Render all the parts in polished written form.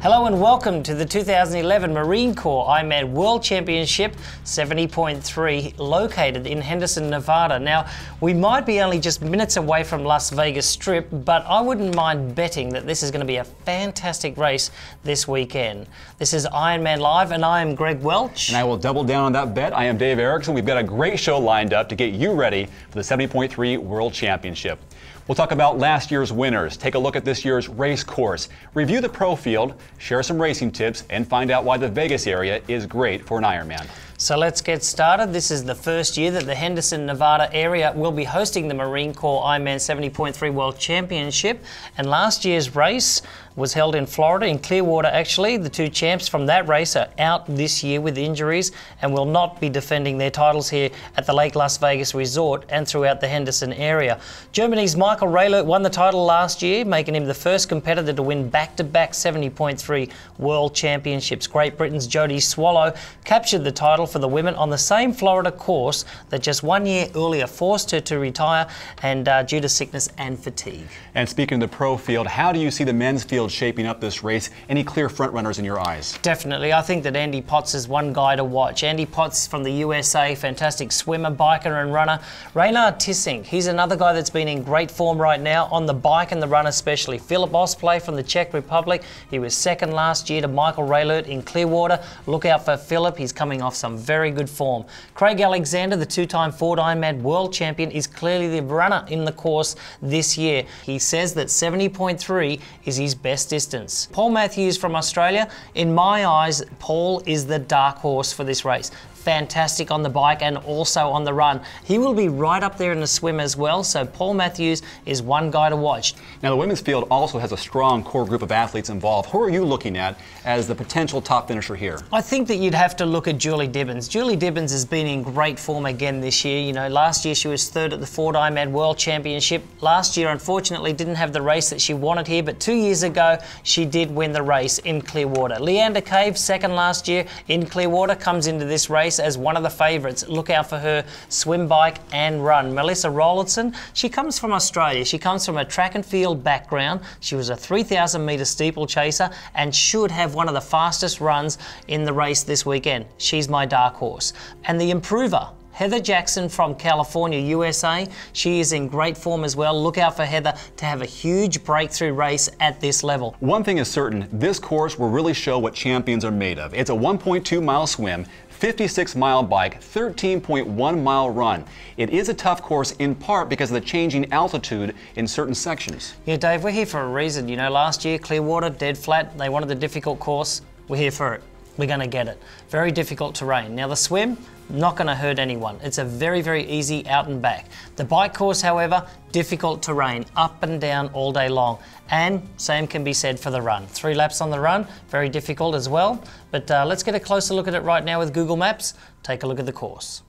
Hello and welcome to the 2011 Marine Corps Ironman World Championship 70.3 located in Henderson, Nevada. Now, we might be only just minutes away from Las Vegas Strip, but I wouldn't mind betting that this is going to be a fantastic race this weekend. This is IronmanLIVE and I am Greg Welch. And I will double down on that bet. I am Dave Erickson. We've got a great show lined up to get you ready for the 70.3 World Championship. We'll talk about last year's winners, take a look at this year's race course, review the pro field, share some racing tips, and find out why the Vegas area is great for an Ironman. So let's get started. This is the first year that the Henderson, Nevada area will be hosting the Marine Corps Ironman 70.3 World Championship. And last year's race was held in Florida, in Clearwater actually. The two champs from that race are out this year with injuries and will not be defending their titles here at the Lake Las Vegas Resort and throughout the Henderson area. Germany's Michael Raelert won the title last year, making him the first competitor to win back-to-back 70.3 World Championships. Great Britain's Jodie Swallow captured the title for the women on the same Florida course that just 1 year earlier forced her to retire and due to sickness and fatigue. And speaking of the pro field, how do you see the men's field shaping up this race? Any clear front runners in your eyes? Definitely. I think that Andy Potts is one guy to watch. Andy Potts from the USA, fantastic swimmer, biker and runner. Reynard Tissing, he's another guy that's been in great form right now on the bike and the run especially. Philip Osplay from the Czech Republic, he was second last year to Michael Raelert in Clearwater. Look out for Philip, he's coming off some very good form. Craig Alexander, the two-time Ford Ironman world champion, is clearly the runner in the course this year. He says that 70.3 is his best distance. Paul Matthews from Australia, in my eyes, Paul is the dark horse for this race. Fantastic on the bike and also on the run. He will be right up there in the swim as well, so Paul Matthews is one guy to watch. Now the women's field also has a strong core group of athletes involved. Who are you looking at as the potential top finisher here? I think that you'd have to look at Julie Dibbins. Julie Dibbins has been in great form again this year. You know, last year she was third at the Ford Ironman World Championship. Last year, unfortunately, didn't have the race that she wanted here, but 2 years ago, she did win the race in Clearwater. Leander Cave, second last year in Clearwater, comes into this race as one of the favourites. Look out for her swim, bike and run. Melissa Rollinson, she comes from Australia. She comes from a track and field background. She was a 3,000 metre steeplechaser and should have one of the fastest runs in the race this weekend. She's my dark horse. And the improver, Heather Jackson from California, USA, she is in great form as well. Look out for Heather to have a huge breakthrough race at this level. One thing is certain, this course will really show what champions are made of. It's a 1.2 mile swim, 56-mile bike, 13.1-mile run. It is a tough course in part because of the changing altitude in certain sections. Yeah, Dave, we're here for a reason. You know, last year, Clearwater, dead flat, they wanted the difficult course. We're here for it. We're going to get it. Very difficult terrain. Now the swim, not going to hurt anyone. It's a very, very easy out and back. The bike course, however, difficult terrain, up and down all day long. And same can be said for the run. 3 laps on the run, very difficult as well. But let's get a closer look at it right now with Google Maps. Take a look at the course.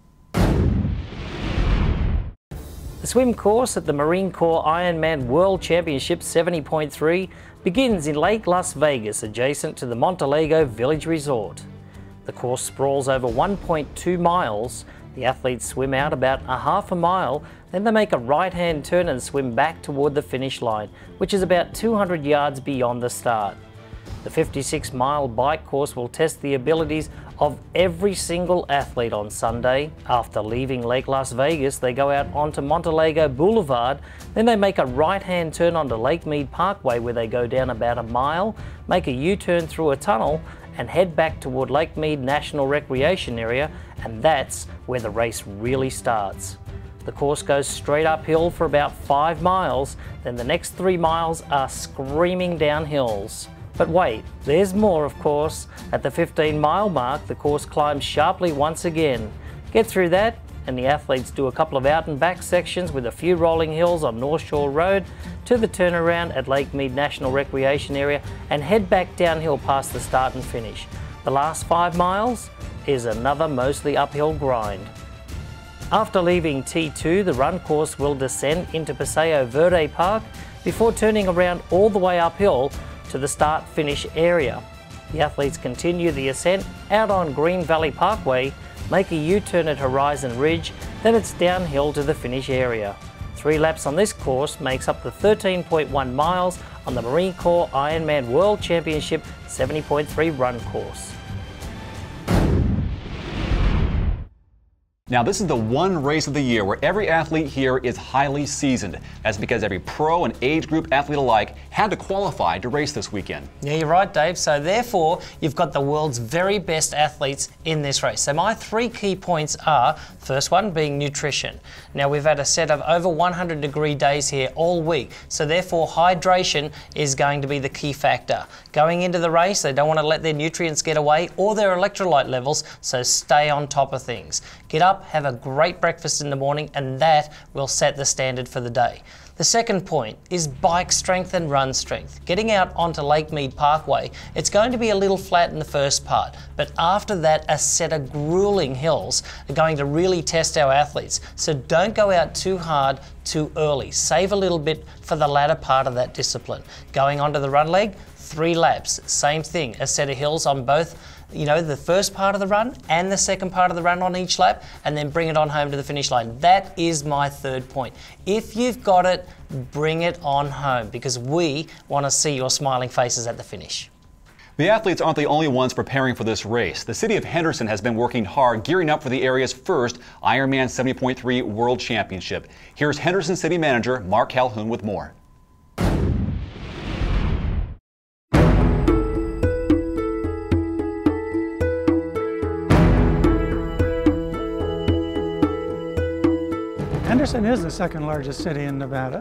The swim course at the Marine Corps Ironman World Championship 70.3 begins in Lake Las Vegas, adjacent to the Montelago Village Resort. The course sprawls over 1.2 miles. The athletes swim out about a half a mile, then they make a right-hand turn and swim back toward the finish line, which is about 200 yards beyond the start. The 56-mile bike course will test the abilities of every single athlete on Sunday. After leaving Lake Las Vegas, they go out onto Montelago Boulevard, then they make a right-hand turn onto Lake Mead Parkway where they go down about a mile, make a U-turn through a tunnel, and head back toward Lake Mead National Recreation Area, and that's where the race really starts. The course goes straight uphill for about 5 miles, then the next 3 miles are screaming down hills. But wait, there's more of course. At the 15-mile mark, the course climbs sharply once again. Get through that, and the athletes do a couple of out and back sections with a few rolling hills on North Shore Road to the turnaround at Lake Mead National Recreation Area and head back downhill past the start and finish. The last 5 miles is another mostly uphill grind. After leaving T2, the run course will descend into Paseo Verde Park before turning around all the way uphill to the start-finish area. The athletes continue the ascent out on Green Valley Parkway, make a U-turn at Horizon Ridge, then it's downhill to the finish area. 3 laps on this course makes up the 13.1 miles on the Marine Corps Ironman World Championship 70.3 run course. Now, this is the one race of the year where every athlete here is highly seasoned. That's because every pro and age group athlete alike had to qualify to race this weekend. Yeah, you're right, Dave. So therefore, you've got the world's very best athletes in this race. So my 3 key points are, first one being nutrition. Now, we've had a set of over 100-degree days here all week. So therefore, hydration is going to be the key factor. Going into the race, they don't want to let their nutrients get away or their electrolyte levels, so stay on top of things. Get up, have a great breakfast in the morning, and that will set the standard for the day. The second point is bike strength and run strength. Getting out onto Lake Mead Parkway, it's going to be a little flat in the first part, but after that, a set of grueling hills are going to really test our athletes. So don't go out too hard too early. Save a little bit for the latter part of that discipline. Going onto the run leg, 3 laps, same thing, a set of hills on both, the first part of the run and the second part of the run on each lap, and then bring it on home to the finish line. That is my third point. If you've got it, bring it on home, because we want to see your smiling faces at the finish. The athletes aren't the only ones preparing for this race. The city of Henderson has been working hard, gearing up for the area's first Ironman 70.3 World Championship. Here's Henderson City Manager Mark Calhoun with more. Henderson is the second largest city in Nevada.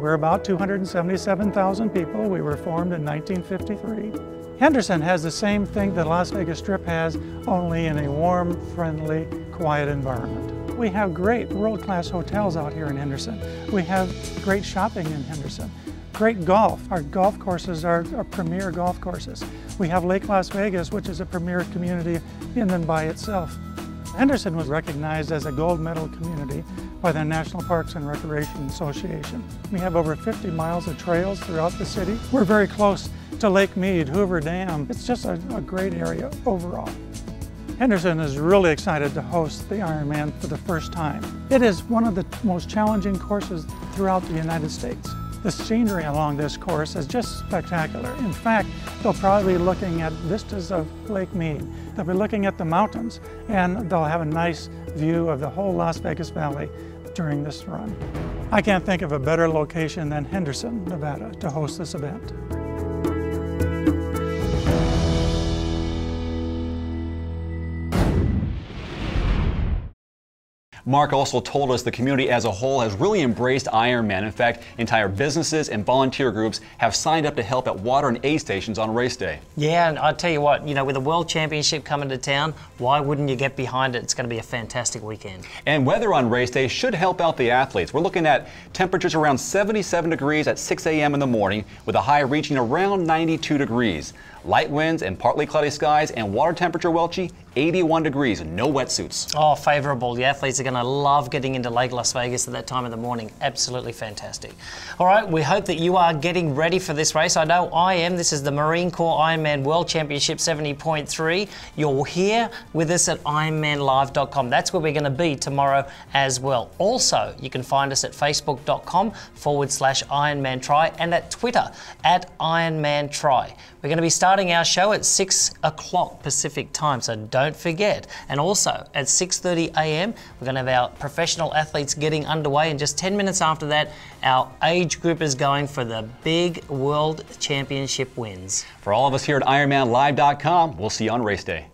We're about 277,000 people. We were formed in 1953. Henderson has the same thing the Las Vegas Strip has, only in a warm, friendly, quiet environment. We have great world-class hotels out here in Henderson. We have great shopping in Henderson. Great golf. Our golf courses are premier golf courses. We have Lake Las Vegas, which is a premier community in and by itself. Henderson was recognized as a gold medal community by the National Parks and Recreation Association. We have over 50 miles of trails throughout the city. We're very close to Lake Mead, Hoover Dam. It's just a great area overall. Henderson is really excited to host the Ironman for the first time. It is one of the most challenging courses throughout the United States. The scenery along this course is just spectacular. In fact, they'll probably be looking at vistas of Lake Mead. They'll be looking at the mountains, and they'll have a nice view of the whole Las Vegas Valley during this run. I can't think of a better location than Henderson, Nevada, to host this event. Mark also told us the community as a whole has really embraced Ironman. In fact, entire businesses and volunteer groups have signed up to help at water and aid stations on race day. Yeah, and I'll tell you what, with the World Championship coming to town, why wouldn't you get behind it? It's going to be a fantastic weekend. And weather on race day should help out the athletes. We're looking at temperatures around 77 degrees at 6 a.m. in the morning, with a high reaching around 92 degrees. Light winds and partly cloudy skies, and water temperature, Welchie, 81 degrees, no wetsuits. Oh, favorable. The athletes are going to love getting into Lake Las Vegas at that time of the morning. Absolutely fantastic. All right, we hope that you are getting ready for this race. I know I am. This is the Marine Corps Ironman World Championship 70.3. You're here with us at IronmanLIVE.com. That's where we're going to be tomorrow as well. Also, you can find us at Facebook.com/IronmanTry and at Twitter @IronmanTry. We're going to be starting our show at 6 o'clock Pacific time, so don't forget. And also at 6:30 a.m. we're going to have our professional athletes getting underway, and just 10 minutes after that our age group is going for the big World Championship wins. For all of us here at IronmanLIVE.com, we'll see you on race day.